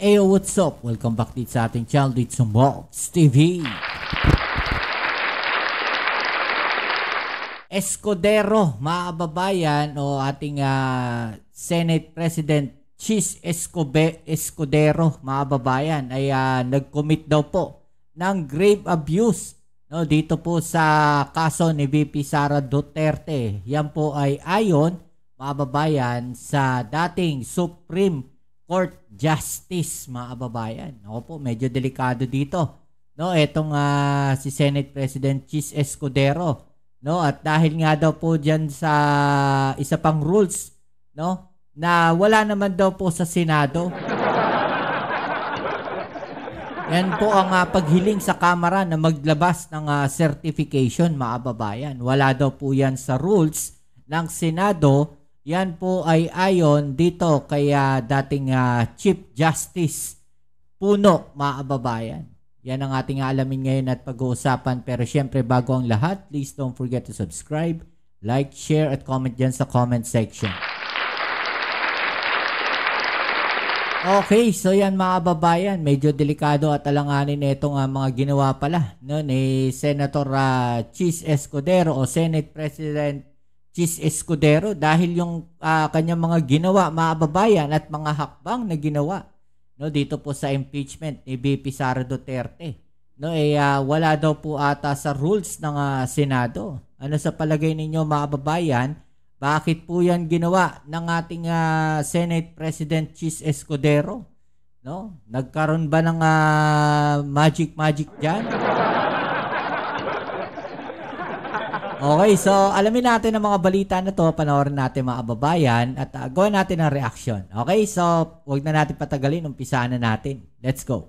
Ayo, what's up? Welcome back dito sa ating channel dito sa Mobs TV. Escudero, mga kababayan, o ating Senate President Chis Escudero, mga kababayan, ay nag-commit daw po ng grave abuse, no, dito po sa kaso ni VP Sara Duterte. Yan po ay ayon, mga kababayan, sa dating Supreme Court Justice, mga kababayan. Ako po, medyo delikado dito, no, etong si Senate President Chis Escudero, no, at dahil nga daw po diyan sa isa pang rules, no, na wala naman daw po sa Senado. Yan po ang paghiling sa Kamara na maglabas ng certification, mga kababayan. Wala daw po yan sa rules ng Senado. Yan po ay ayon dito kay dating Chief Justice Puno, mga kababayan. Yan ang ating alamin ngayon at pag-uusapan. Pero syempre, bago ang lahat, please don't forget to subscribe, like, share, at comment dyan sa comment section. Okay, so yan, mga kababayan, medyo delikado at alanganin na itong mga ginawa pala, no, ni Senator Chis Escudero o Senate President Chis Escudero, dahil yung kanyang mga ginawa, mga kababayan, at mga hakbang na ginawa, no, dito po sa impeachment ni VP Sara Duterte, no, wala daw po ata sa rules ng Senado. Ano sa palagay ninyo, mga kababayan? Bakit po yan ginawa ng ating Senate President Chis Escudero? No? Nagkaroon ba ng magic dyan? Okay, so alamin natin ang mga balita na to, panoorin natin, mga kababayan, at gawin natin ang reaction. Okay, so huwag na natin patagalin, umpisaan na natin. Let's go.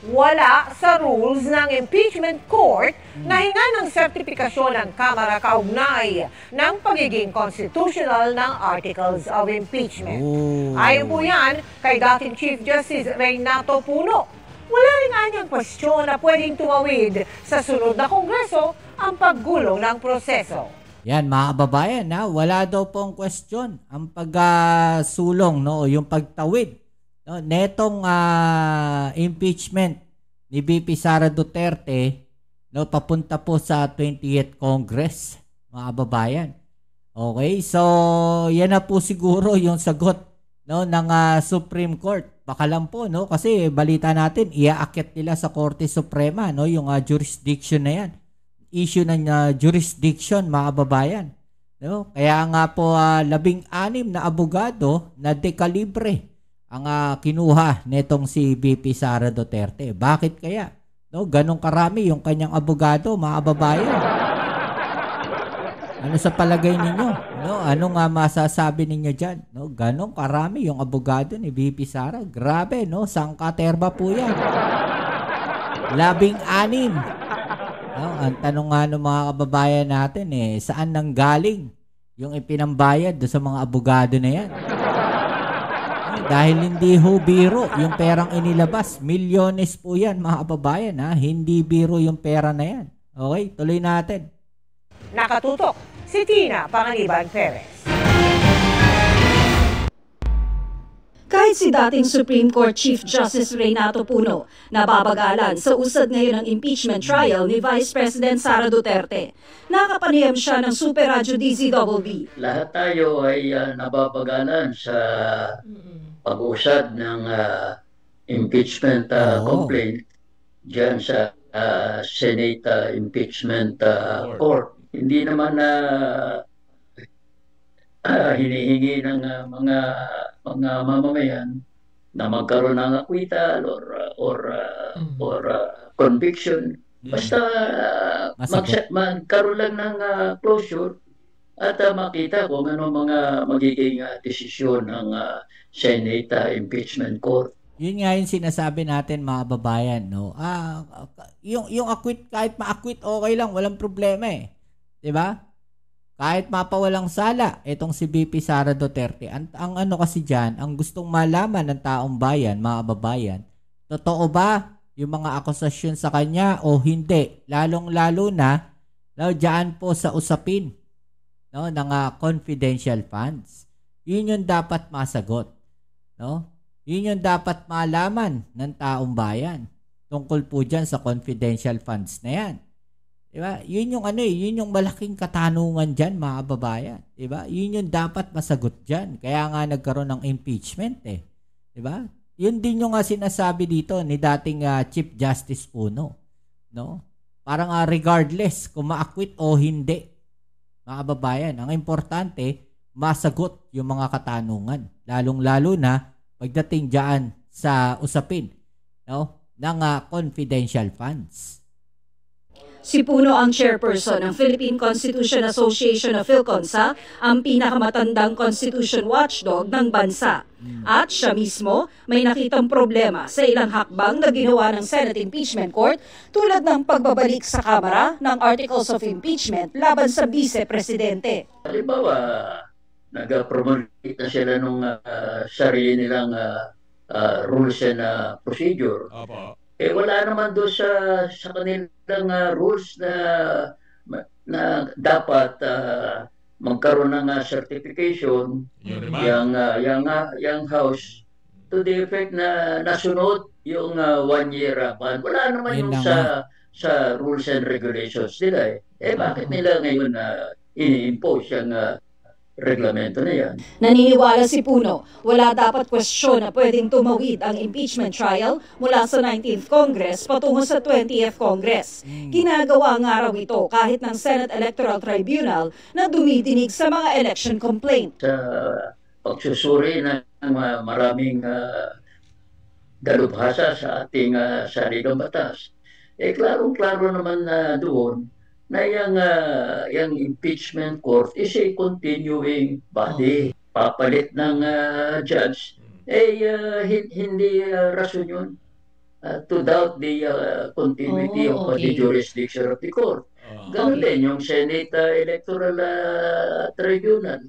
Wala sa rules ng impeachment court na hinga ng sertipikasyon ng Kamara kaugnay ng pagiging constitutional ng Articles of Impeachment. Ayon po yan kay dating Chief Justice Renato Puno. Wala rin anyang kwestiyon na pwedeng tumawid sa sunod na Kongreso ang paggulong ng proseso. Yan, mga kababayan, wala daw pong question ang pagsulong, no, yung pagtawid, no, netong impeachment ni VP Sara Duterte, no, papunta po sa 20th Congress, mga kababayan. Okay, so yan na po siguro yung sagot, no, ng Supreme Court. Baka lang po, no, kasi balita natin iaakit nila sa Korte Suprema, no, yung jurisdiction na yan. Issue ng jurisdiction, mga kababayan, no? Kaya nga po 16 na abogado na dekalibre ang kinuha netong si VP Sara Duterte. Bakit kaya? No, ganong karami yung kanyang abogado, mga kababayan. Ano sa palagay ninyo? No, ano nga masasabi ninyo diyan? No, ganong karami yung abogado ni VP Sara. Grabe, no? Sangkaterba po 'yan. 16. No, ang tanong nga ng mga kababayan natin saan nanggaling yung ipinambayad do sa mga abogado na 'yan? Dahil hindi ho biro yung perang inilabas. Milyones po 'yan, mga kababayan, Hindi biro yung pera na 'yan. Okay, tuloy natin. Nakatutok si Tina Panganiban Perez. Kahit si dating Supreme Court Chief Justice Renato Puno nababagalan sa usad ngayon ng impeachment trial ni Vice President Sara Duterte, nakapanayam siya ng Super Radio DZBB. Lahat tayo ay nababagalan sa pag-usad ng impeachment complaint dyan sa Senate Impeachment Court. Hindi naman hinihingi ng mga mamamayan na magkaroon ng acquittal or conviction. Basta magkaroon lang ng closure at makita kung ano mga magiging desisyon ng Senate Impeachment Court. Yun nga yung sinasabi natin, mga babayan, no? Yung acquit, kahit ma-acquit, okay lang, walang problema 'Di ba? Kahit mapawalang sala, itong si VP Sara Duterte, ang ano kasi diyan, ang gustong malaman ng taong bayan, mga babayan, totoo ba yung mga akusasyon sa kanya o hindi? Lalong-lalo na, diyan po sa usapin, ng confidential funds. Yun yung dapat masagot, no? Yun yung dapat malaman ng taong bayan tungkol po dyan sa confidential funds na yan. Diba? Yun yung yun yung malaking katanungan dyan, mga kababayan. Diba? Yun yung dapat masagot dyan. Kaya nga nagkaroon ng impeachment Diba? Yun din yung sinasabi dito ni dating Chief Justice Puno. No? Parang regardless kung ma-acquit o hindi, mga kababayan, ang importante, masagot yung mga katanungan. Lalong-lalo na pagdating dyan sa usapin ng confidential funds. Si Puno ang chairperson ng Philippine Constitution Association of PhilConsa, ang pinakamatandang constitution watchdog ng bansa. At siya mismo may nakitang problema sa ilang hakbang na ginawa ng Senate Impeachment Court tulad ng pagbabalik sa Kamara ng Articles of Impeachment laban sa Vice Presidente. Halimbawa, nag-promulgate na sila nung sarili nilang rules and procedure. Wala naman doon sa kanilang rules na dapat magkaroon ng certification yung House to the effect na nasunod yung 1-year ban. Wala naman yung sa rules and regulations nila bakit nila ngayon ini-impose yung reglamento na yan? Naniniwala si Puno, wala dapat kwestiyon na pwedeng tumawid ang impeachment trial mula sa 19th Congress patungo sa 20th Congress. Ginagawa nga raw ito kahit ng Senate Electoral Tribunal na dumidinig sa mga election complaint. Sa pagsusuri ng maraming dalubhasa sa ating saligang batas, klarong-klaro naman doon na yung impeachment court is a continuing body. Papalit ng judge, hindi rason yun to doubt the continuity of the jurisdiction of the court. Ganun din yung Senate Electoral Tribunal.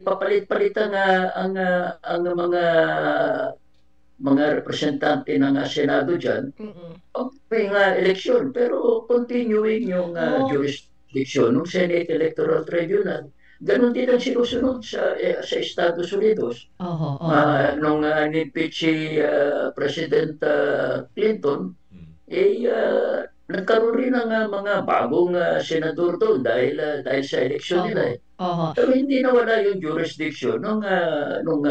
Papalit-palitan ang mga representante ng Senado dyan, may eleksyon, pero continuing yung jurisdiction ng Senate Electoral Tribunal. Ganon din ang sinusunod sa Estados Unidos. Nung ni-impeach si President Clinton, nagkaroon rin ng mga bagong senador doon dahil sa eleksyon nila. Pero hindi nawala yung jurisdiction nung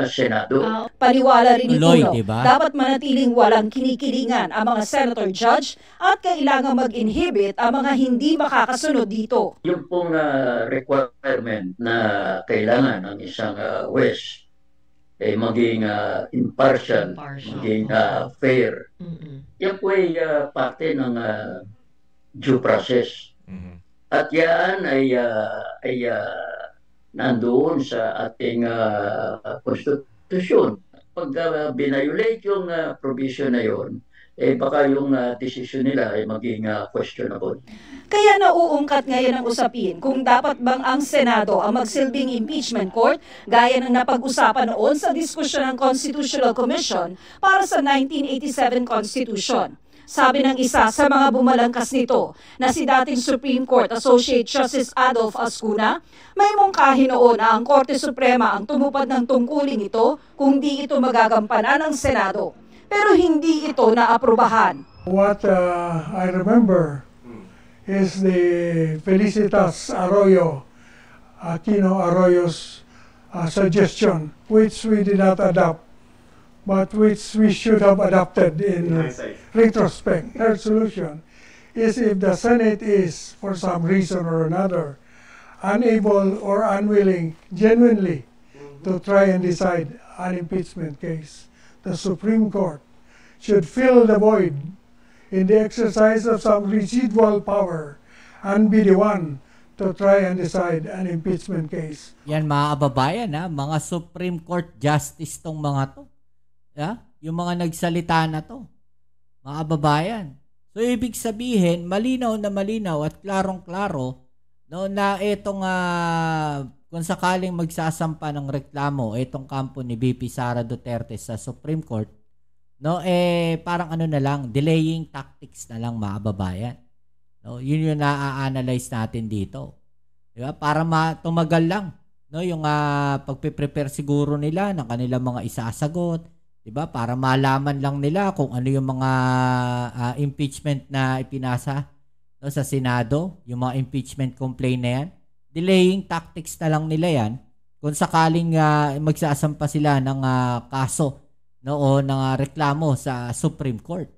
Senado. Paniwala rin ni Puno, diba? dapat manatiling walang kinikilingan ang mga senator judge at kailangan mag-inhibit ang mga hindi makakasunod dito. Yung pong requirement na kailangan ng isang West maging impartial, maging fair. Yan po ay parte ng due process. At yan ay nandoon sa ating konstitusyon. Pag binayolate yung provision na yon, baka yung decision nila ay maging questionable. Kaya nauungkat ngayon ang usapin kung dapat bang ang Senado ang magsilbing impeachment court gaya ng napag-usapan noon sa diskusyon ng Constitutional Commission para sa 1987 Constitution. Sabi ng isa sa mga bumalangkas nito na si dating Supreme Court Associate Justice Adolf Ascuna, may mungkahi noon na ang Korte Suprema ang tumupad ng tungkulin ito kung di ito magagampanan ng Senado. Pero hindi ito naaprubahan. What I remember is the Felicitas Aquino Arroyo's suggestion, which we did not adopt, but which we should have adopted in retrospect. Her solution is if the Senate is, for some reason or another, unable or unwilling genuinely to try and decide an impeachment case, the Supreme Court should fill the void in the exercise of some residual power and be the one to try and decide an impeachment case. Yan mga kababayan, mga Supreme Court Justice tong mga to. Yung mga nagsalita na to. Mga kababayan. So ibig sabihin, malinaw na malinaw at klarong-klaro na itong kung sakaling magsasampa ng reklamo itong kampo ni VP Sara Duterte sa Supreme Court, parang na lang, delaying tactics na lang mga kababayan. Yun yung na-analyze natin dito. Diba? Para tumagal lang no, yung pagpe-prepare siguro nila ng kanilang mga isasagot, 'di ba? Para malaman lang nila kung ano yung mga impeachment na ipinasa, no, sa Senado, yung mga impeachment complaint na yan. Delaying tactics na lang nila yan kung sakaling magsasampa sila ng kaso, no, o ng reklamo sa Supreme Court.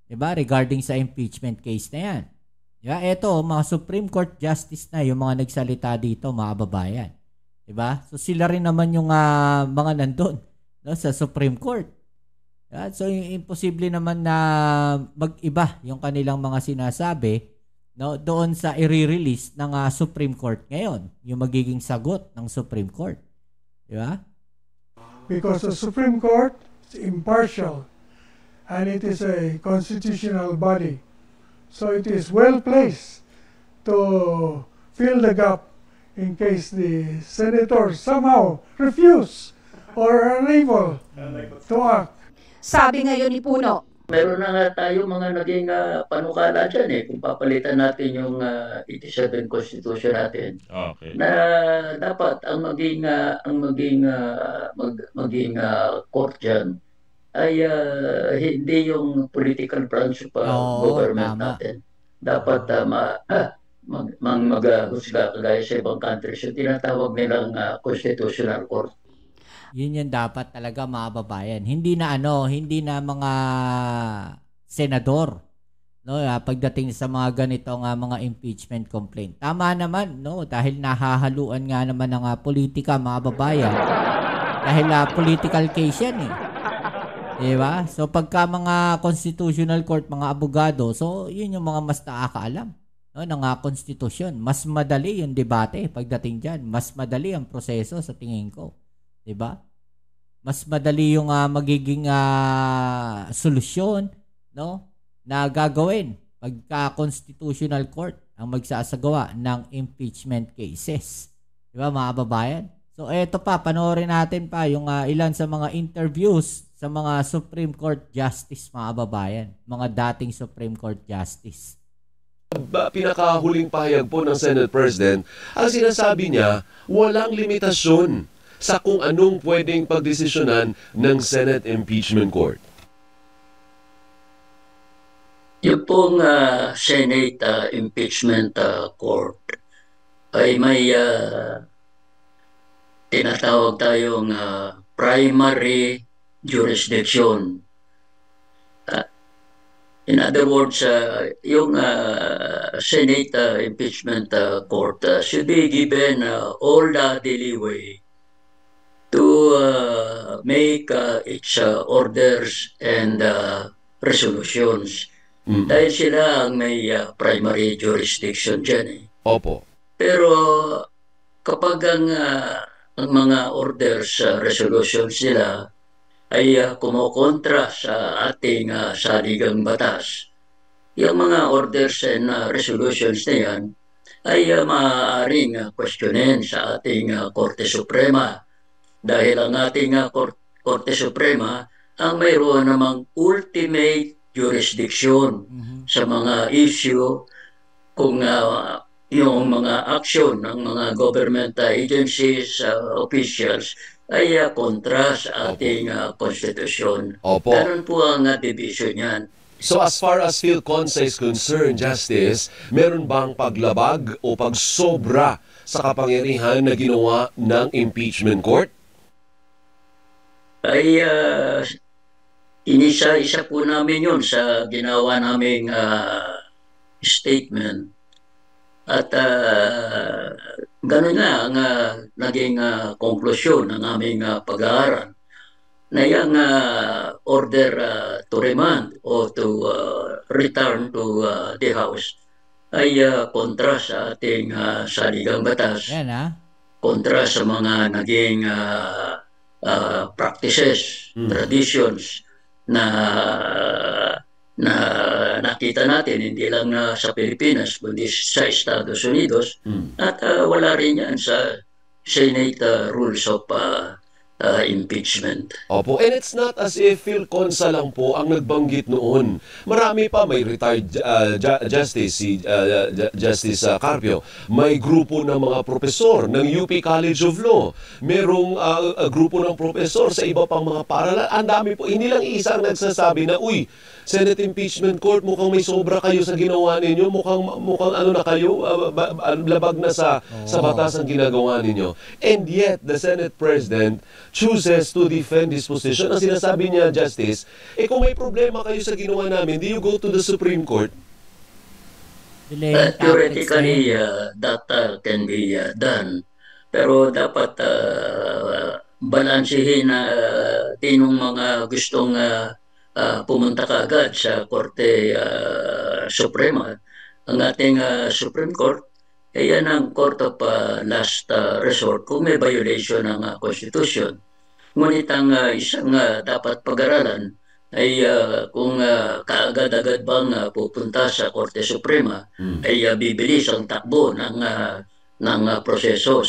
'Di ba? Regarding sa impeachment case na yan. 'Di ba? Ito, mga Supreme Court justice na yung mga nagsalita dito, mga babayan. 'Di ba? So sila rin naman yung mga nandun, no, sa Supreme Court. Yeah, so imposible naman na mag-iba yung kanilang mga sinasabi, no, doon sa i-release ng Supreme Court ngayon, yung magiging sagot ng Supreme Court. Di ba? Because the Supreme Court is impartial and it is a constitutional body. So it is well placed to fill the gap in case the senators somehow refuse or are unable to act. Sabi ngayon ni Puno, Meron na nga tayo mga naging panukala dyan kung papalitan natin yung 87 Constitution natin. Okay. Na dapat ang maging court dyan ay hindi yung political branch of government natin. Dapat maghusga kagaya sa ibang countries yung tinatawag nilang constitutional court. Yun yung dapat talaga, mga babayan. Hindi na mga senador, no, pagdating sa mga ganitong mga impeachment complaint. Tama naman, no, dahil nahahaluan nga naman ng politika, mga babayan. Dahil political case yan diba? So pagka mga constitutional court, mga abogado, so yun yung mga mas nakakaalam, no, ng konstitusyon. Mas madali yung debate pagdating dyan. Mas madali ang proseso sa tingin ko. Diba? Mas madali yung magiging solusyon, no, na gagawin pagka constitutional court ang magsasagawa ng impeachment cases. Diba, mga babayan? So eto pa, panoorin natin pa yung ilan sa mga interviews sa mga Supreme Court Justice, mga babayan, mga dating Supreme Court Justice. Pinakahuling pahayag po ng Senate President, ang sinasabi niya, walang limitasyon sa kung anong pwedeng pagdesisyonan ng Senate Impeachment Court. Yung pong Senate Impeachment Court ay may tinatawag tayong primary jurisdiction. In other words, yung Senate Impeachment Court should be given all the leeway to make its orders and resolutions. Dahil sila ang may primary jurisdiction dyan Opo. Pero kapag ang mga orders, resolutions nila ay kumokontra sa ating saligang batas, yung mga orders and resolutions na yan ay maaaring questionin sa ating Korte Suprema. Dahil ang ating Korte Suprema ang mayroon namang ultimate jurisdiction sa mga issue kung yung mga action ng mga government agencies, officials ay kontra sa ating konstitusyon. Opo. Ganun po ang division yan. So as far as PhilConsa is concerned, Justice, meron bang paglabag o pagsobra sa kapangyarihan na ginawa ng impeachment court? Ay inisa-isa po namin yun sa ginawa naming statement. At gano'n nga ang naging konklusyon ng aming pag-aaral na yung order to remand o to return to the House ay kontra sa ating saligang batas. Yan Kontra sa mga naging practices, traditions na nakita natin hindi lang sa Pilipinas kundi sa Estados Unidos at wala rin yan sa Senate Rules of impeachment. Opo, and it's not as if Phil Consa lang po ang nagbanggit noon. Marami pa, may retired Justice, si Justice Carpio. May grupo ng mga profesor ng UP College of Law. Merong grupo ng profesor sa iba pang mga paaralan. Ang dami po, hindi lang isang nagsasabi na, uy, Senate Impeachment Court, mukhang may sobra kayo sa ginawa ninyo, mukhang ano na kayo, labag na sa batas ang ginagawa ninyo. And yet, the Senate President chooses to defend his position. Ang sinasabi niya, Justice, kung may problema kayo sa ginawa namin, do you go to the Supreme Court? Theoretically, that can be done. Pero dapat balansihin tinong mga gustong pumunta kaagad sa Korte Suprema. Ang ating Supreme Court, yan ang court of last resort kung may violation ng Constitution. Ngunit ang isang dapat pag-aralan ay kung kaagad-agad bang pupunta sa Korte Suprema ay bibilis ang takbo ng proseso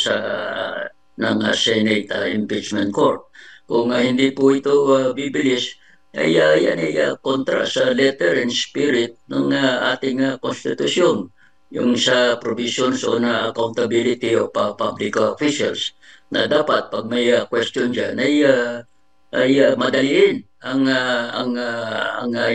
ng Senate Impeachment Court. Kung hindi po ito bibilis, ay yan ay kontra sa letter and spirit ng ating Konstitusyon, yung sa provisions on accountability of public officials, na dapat pag may question dyan ay madaliin ang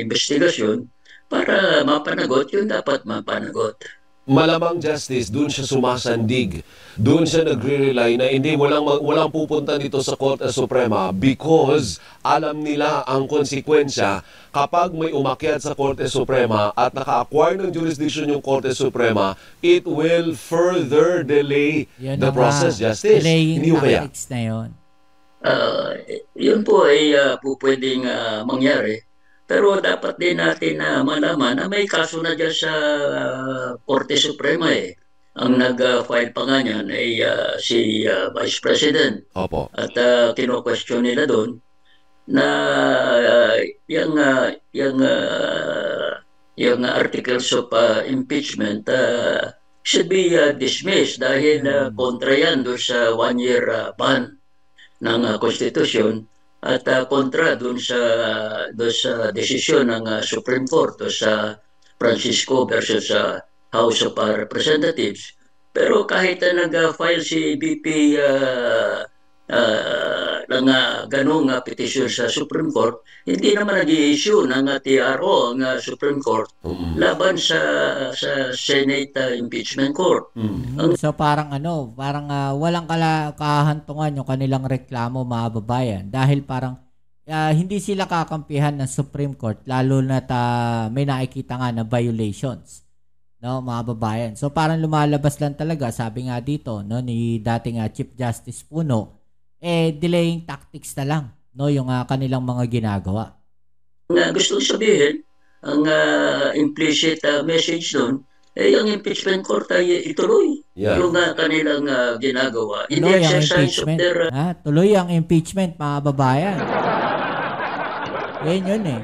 investigasyon para mapanagot yung dapat mapanagot. Malamang, Justice, doon siya sumasandig. Doon siya nagre-rely na hindi, walang pupunta dito sa Korte Suprema because alam nila ang konsekwensya kapag may umakyat sa Korte Suprema at naka-acquire ng jurisdiction yung Korte Suprema, it will further delay the process, Justice. Hindi mo kaya? Na yun. Yun po ay pwedeng mangyari. Pero dapat din natin malaman na may kaso na dyan sa Korte Suprema eh. Ang nag-file pa nga niyan ay si Vice President. Opo. At kino-question nila doon na yung articles of impeachment should be dismissed dahil kontra yan doon sa one-year ban ng Constitution. At kontra doon sa desisyon ng Supreme Court o sa Francisco versus House of Representatives. Pero kahit nag-file si BP ng ganong petition sa Supreme Court, hindi naman nag-i-issue ng TRO ang Supreme Court laban sa Senate Impeachment Court. So parang walang kahantungan yung kanilang reklamo, mga babayan, dahil parang hindi sila kakampihan ng Supreme Court lalo na may nakikita nga na violations, no, mga babayan. So parang lumalabas lang talaga, sabi nga dito, no, ni dating Chief Justice Puno, delaying tactics na lang, no, yung kanilang mga ginagawa. Gusto sabihin, ang implicit message doon, yung impeachment court ay ituloy yung kanilang ginagawa. In the exercise of their... tuloy ang impeachment, mga babayan. Yun eh.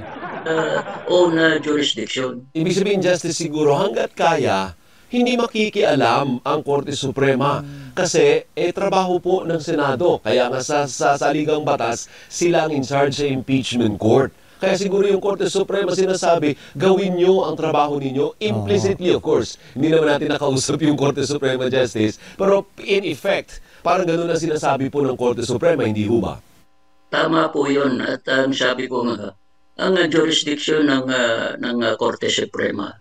Own jurisdiction. Ibig sabihin, Justice, siguro hanggat kaya, hindi makikialam ang Korte Suprema kasi trabaho po ng Senado. Kaya nga sa saligang batas, sila ang in charge sa impeachment court. Kaya siguro yung Korte Suprema sinasabi, gawin nyo ang trabaho ninyo implicitly, of course. Hindi naman natin nakausap yung Korte Suprema, Justice. Pero in effect, parang ganun ang sinasabi po ng Korte Suprema, hindi ho ba? Tama po yun. At ang sabi ko nga, ang jurisdiction ng Korte Suprema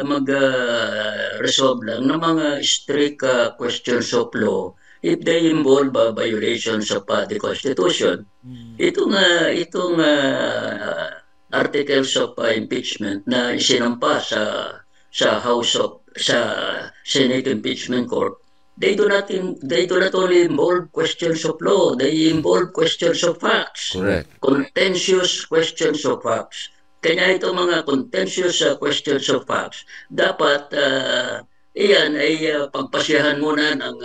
mag-resolve lang ng mga strict questions of law if they involve violations of the Constitution. Itong articles of impeachment na isinampa sa Senate Impeachment Court, they do not only involve questions of law, they involve questions of facts. Correct. Contentious questions of facts. Kaya itong mga contentious questions of facts, dapat iyan ay pagpasyahan muna ng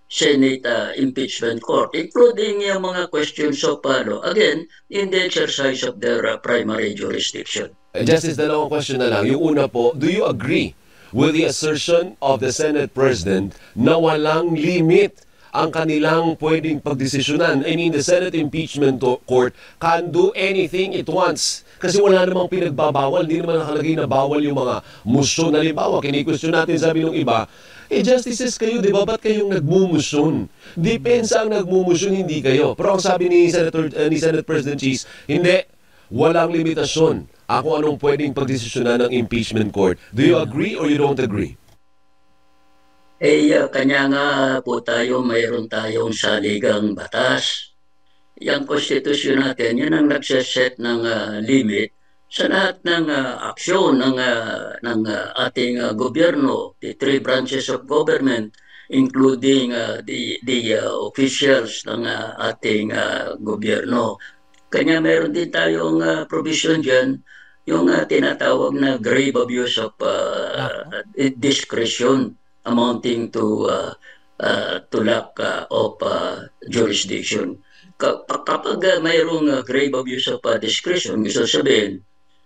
Senate Impeachment Court, including yung mga questions of law, again, in the exercise of their primary jurisdiction. Justice, dalawang question na lang. Yung una po, do you agree with the assertion of the Senate President na walang limit ang kanilang pwedeng pagdesisyonan. I mean, the Senate Impeachment Court can do anything it wants. Kasi wala namang pinagbabawal, hindi naman nakalagay na bawal yung mga musyon. Halimbawa, kini-question natin, sabi ng iba, justices kayo, di ba? Ba't kayong nagmumusyon? Depensa ang nagmumusyon, hindi kayo. Pero ang sabi ni Senate President Cheese, hindi, walang limitasyon ako anong pwedeng pagdesisyonan ng impeachment court. Do you agree or you don't agree? Kanya nga po tayo, mayroon tayong saligang batas. Yung konstitusyon natin, yun ang nagsaset ng limit sa lahat ng aksyon ng ating gobyerno, the three branches of government, including the officials ng ating gobyerno. Kanya meron din tayong provision dyan, yung tinatawag na grave abuse of discretion amounting to lack of jurisdiction. Kapag mayroong grave abuse of discretion, gusto sabihin,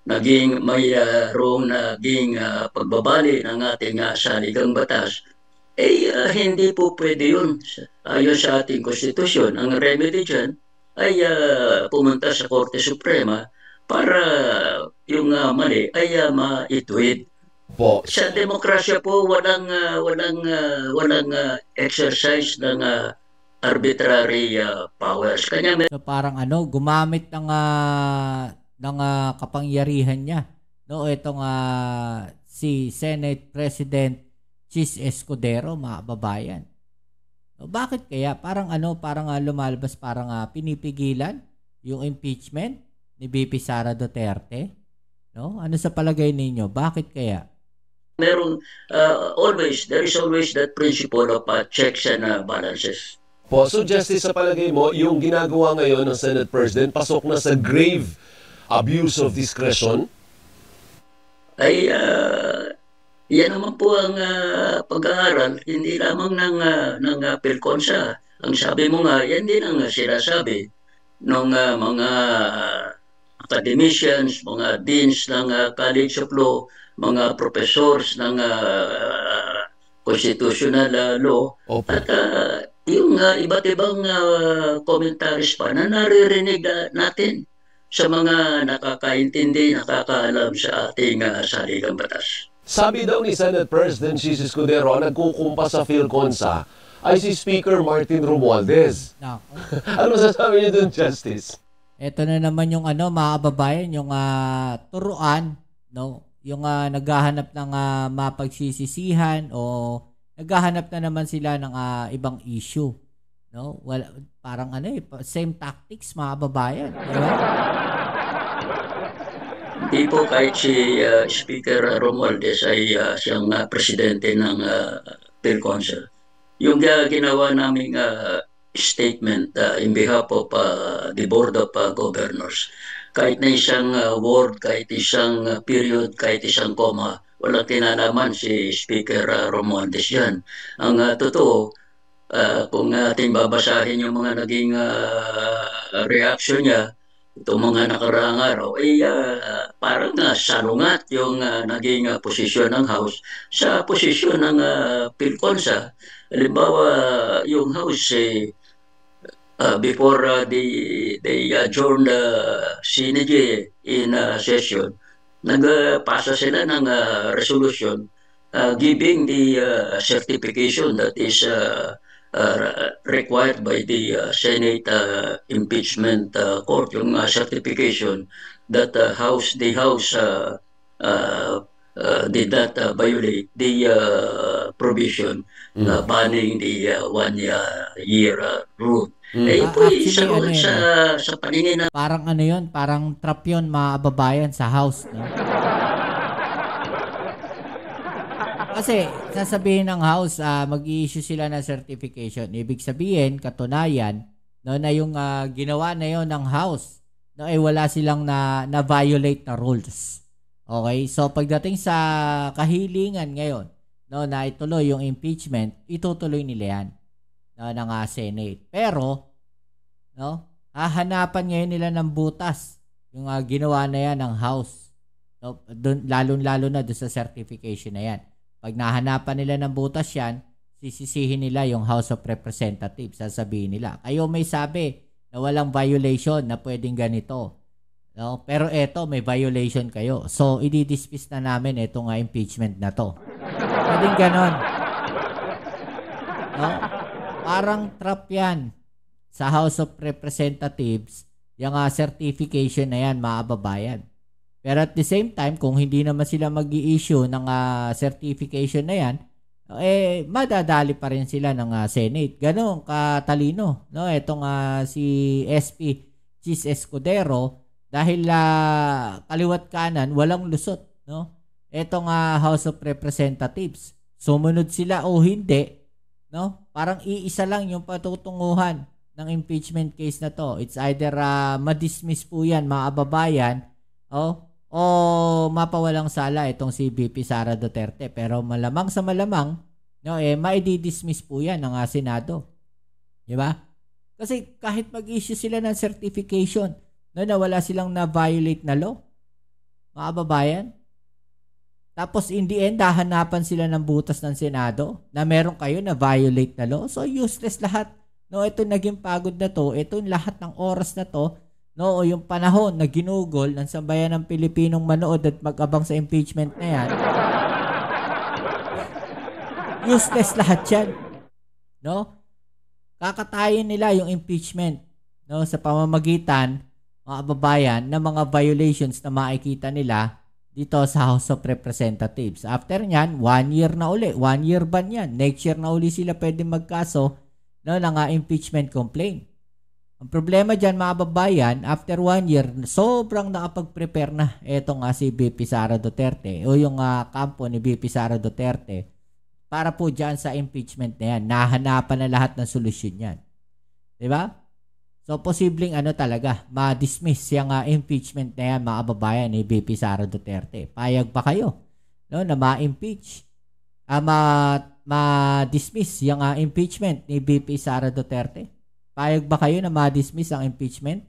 mayroong naging pagbabali ng ating saligang batas, hindi po pwede yun. Ayon sa ating konstitusyon, ang remedy dyan ay pumunta sa Korte Suprema para yung mali ay maituwid. Sa demokrasya po, walang exercise ng arbitrary powers. Kanya So parang gumamit ng kapangyarihan niya. No, itong si Senate President Chis Escudero, mga kababayan. No, bakit kaya parang lumalabas parang pinipigilan yung impeachment ni VP Sara Duterte? No? Ano sa palagay ninyo? Bakit kaya? There is always that principle of checks and balances. So Justice, sa palagay mo, yung ginagawa ngayon ng Senate President, pasok na sa grave abuse of discretion? Yan naman po ang pag-aaral, hindi lamang ng PhilConsa. Ang sabi mo nga, yan din ang sinasabi ng mga academicians, mga deans ng College of Law, mga professors ng constitutional law, at yung iba't ibang commentaries pa na naririnig natin sa mga nakakaintindi, nakakaalam sa ating saligang batas. Sabi daw ni Senate President Chis Escudero, nagkukumpa sa PhilConsa ay si Speaker Martin Romualdez. Ano sasabi niyo dun, Justice? Ito na naman yung mga kababayan, yung turuan, no? Yung naghahanap ng mapagsisisihan o naghahanap na naman sila ng ibang issue, no? Parang same tactics, mga kababayan, di ba? Hindi po, kahit si Speaker Romualdez ay siyang presidente ng PhilConsa. Yung ginawa naming statement in behalf of the Board of Governors, kahit na isang word, kahit isang period, kahit isang comma, walang kinalaman si Speaker Romualdez yan. Ang totoo, kung ating babasahin yung mga naging reaction niya, itong mga nakaraang araw, parang salungat yung naging posisyon ng House sa posisyon ng PhilConsa. Halimbawa, yung House, before they adjourned CNJ in session, nagpasa sila ng resolution giving the certification that is required by the Senate Impeachment Court, yung certification that the House did not violate the provision banning the 1 year rule. Actually, sa paningin na parang yun, parang trap yun, mga kababayan, sa House, no? Kasi sasabihin ng House, mag-i-issue sila ng certification. Ibig sabihin, katunayan, no, na yung ginawa na yon ng House, no, ay wala silang na-violate na rules. Okay? So pagdating sa kahilingan ngayon, no, na ituloy yung impeachment, itutuloy nila yan, no, ng Senate. Pero, no, hahanapan ngayon nila ng butas yung ginawa na yan ng House. So, lalo na doon sa certification na yan. Pag nahanapan nila ng butas yan, sisisihin nila yung House of Representatives. Sasabihin nila, kayo may sabi na walang violation na pwedeng ganito. No? Pero eto, may violation kayo. So, i-dismiss na namin itong impeachment na to. Pwedeng ganon. No? Parang trap yan sa House of Representatives, yung certification na yan, mga kababayan. Pero at the same time, kung hindi naman sila mag-i-issue ng certification na yan, madadali pa rin sila ng Senate. Ganon katalino. No? Itong si SP Chis Escudero, dahil kaliwat kanan, walang lusot. No? Itong House of Representatives. Sumunod sila o hindi, no? Parang iisa lang yung patutunguhan ng impeachment case na to. It's either ma-dismiss po yan, mga kababayan, o mapawalang sala itong si VP Sara Duterte. Pero malamang sa malamang, no, ma-i-dismiss po yan ng Senado. Di ba? Kasi kahit mag-issue sila ng certification, no, na wala silang na-violate na law, mga kababayan, tapos in the end, hahanapan sila ng butas ng Senado na meron kayo na violate na law. So useless lahat. No, ito naging pagod na to. Ito lahat ng oras na to. No, o yung panahon na ginugol ng sambayan ng Pilipinong manood at mag-abang sa impeachment na yan. Useless lahat yan. No? Kakatayin nila yung impeachment, no, sa pamamagitan, mga kababayan, ng mga violations na makikita nila dito sa House of Representatives. After nyan, 1 year na uli. 1 year ban yan. Next year na uli sila pwede magkaso, no, ng impeachment complaint. Ang problema dyan, mga kababayan, after 1 year, sobrang nakapag-prepare na etong si VP Sara Duterte o yung kampo ni VP Sara Duterte para po dyan sa impeachment na yan. Nahanapan na lahat ng solusyon yan. Diba? So, posibleng talaga, ma-dismiss yung impeachment na yan, mga kababayan, ni VP Sara Duterte. Payag ba kayo, no, na ma-impeach? Ma-dismiss yung impeachment ni VP Sara Duterte? Payag ba kayo na ma-dismiss ang impeachment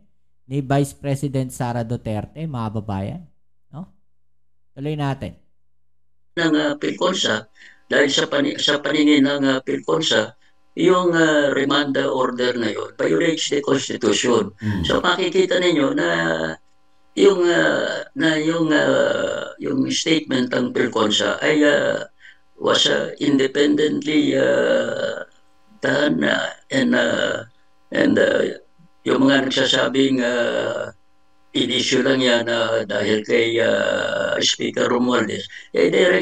ni Vice President Sara Duterte, mga kababayan? No? Tuloy natin. Ng PhilConsa, dahil sa paningin ng PhilConsa, yung remand order na yun violates the Constitution. So makikita ninyo na yung statement ng PhilConsa ay was independently done and yung mga nagsasabing in-issue lang yan dahil kay Speaker Romualdez, they're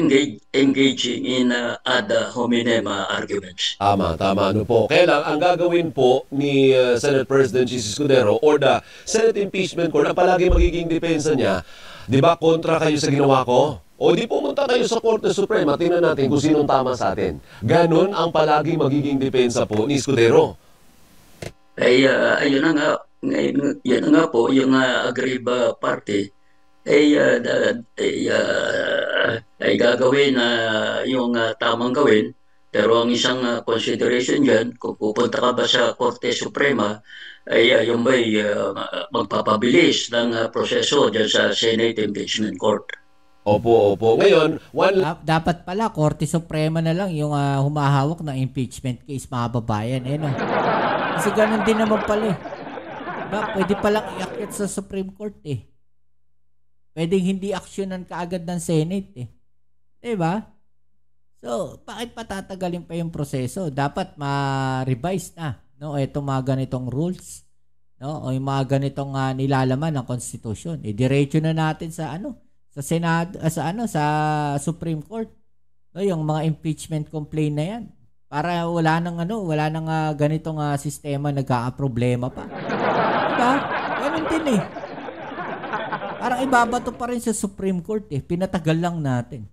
engaging in ad hominem arguments. Tama. Ano po? Kaya lang, ang gagawin po ni Senate President Chis Escudero or the Senate Impeachment Court, ang palagi magiging depensa niya, di ba, kontra kayo sa ginawa ko? O di pumunta kayo sa Korte Suprema, tingnan natin kung sinong tama sa atin. Ganon ang palagi magiging depensa po ni Escudero. Ayun na nga. Yan nga po, yung aggrieved party ay gagawin yung tamang gawin. Pero ang isang consideration dyan, kung pupunta ka ba sa Korte Suprema, ay yung ba'y magpapabilis ng proseso dyan sa Senate Impeachment Court. Opo. Ngayon, dapat pala, Korte Suprema na lang yung humahawak ng impeachment case, mga babayan. No? Kasi ganun din naman pala. Pwede palang iakyat sa Supreme Court Pwedeng hindi aksyonan kaagad ng Senate Diba? So, bakit patatagalin pa yung proseso? Dapat ma-revise na, no? Itong mga ganitong rules, no? O yung mga ganitong nilalaman ng Constitution. Diretso na natin sa sa Senado, sa Supreme Court. No, yung mga impeachment complaint na yan. Para wala nang ganitong sistema nagka-problema pa. Diba? Ganun din Parang ibabato pa rin sa Supreme Court Pinatagal lang natin.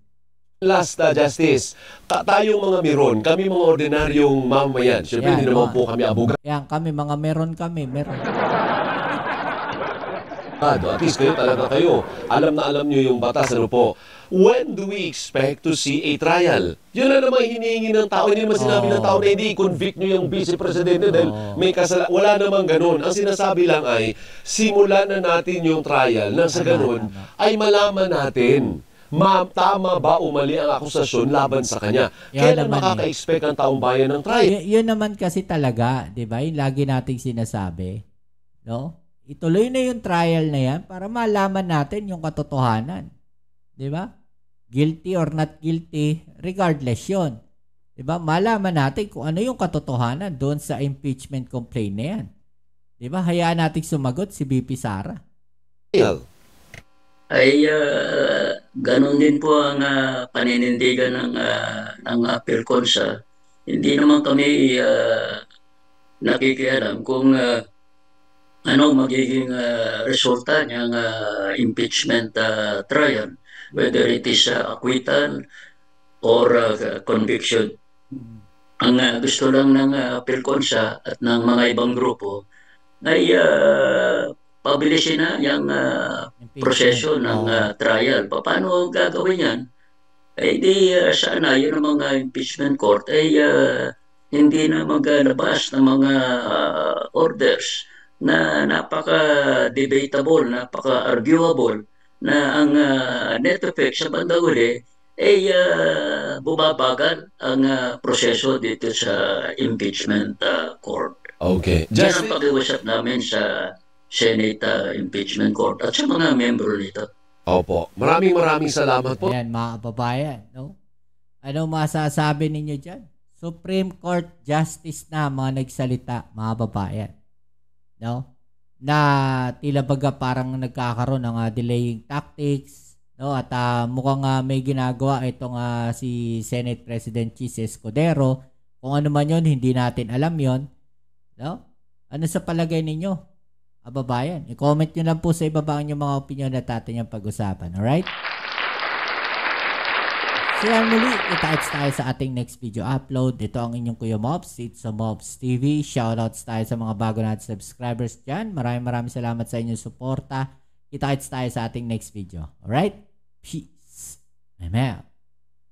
Last Justice, tayong mga meron, kami mga ordinaryong mamayan. Siyempre, hindi naman po kami abogado. Yan, meron. At least kayo, alam na alam nyo yung batas, po. When do we expect to see a trial? Yun na naman hinihingi ng tao. Hindi naman sinabi ng tao na hindi i-convict nyo yung vice-presidente dahil may wala namang ganun. Ang sinasabi lang ay, simulan na natin yung trial na sa ganun ay malaman natin tama ba o mali ang akusasyon laban sa kanya? Kailan makaka-expect ang taong bayan ng trial? Yun naman kasi talaga, di ba? Yung lagi nating sinasabi. No? Ituloy na yung trial na yan para malaman natin yung katotohanan. Di ba? Guilty or not guilty, regardless yun. Di ba? Malaman natin kung ano yung katotohanan doon sa impeachment complaint na yan. Di ba? Hayaan natin sumagot si BP Sara. Ay ganun din po ang paninindigan ng PhilConsa. Hindi naman kami nakikialam kung ano magiging resulta ng impeachment trial, whether it is acquittal or conviction. Ang gusto lang ng PhilConsa at ng mga ibang grupo ay pabilisin na yung proseso ng trial. Paano gagawin yan? Eh di sana yun ang mga impeachment court ay hindi na maglabas ng mga orders na napaka-debatable, napaka-arguable na ang net effect sa bandang huli ay bumabagal ang proseso dito sa impeachment court. Okay. Yan ang pag-iusap namin sa Senate Impeachment Court at sa mga membro nito. Opo. Maraming salamat po. Ayan, mga kababayan. No? Ano masasabi ninyo dyan? Supreme Court Justice na mga nagsalita, mga babayan. No? Na tila baga parang nagkakaroon ng delaying tactics. No? At mukhang may ginagawa itong si Senate President Chis Escudero. Kung ano man yun, hindi natin alam yun. No? Ano sa palagay ninyo? Kababayan, i-comment nyo lang po sa ibaba ang mga opinion na atin yung pag-usapan. Alright? So yan muli, kita-kits tayo sa ating next video upload. Ito ang inyong Kuya Mobs. It's a Mobs TV. Shoutouts tayo sa mga bago natin subscribers dyan. Maraming salamat sa inyong suporta. Kita-kits tayo sa ating next video. Alright? Peace. I'm out.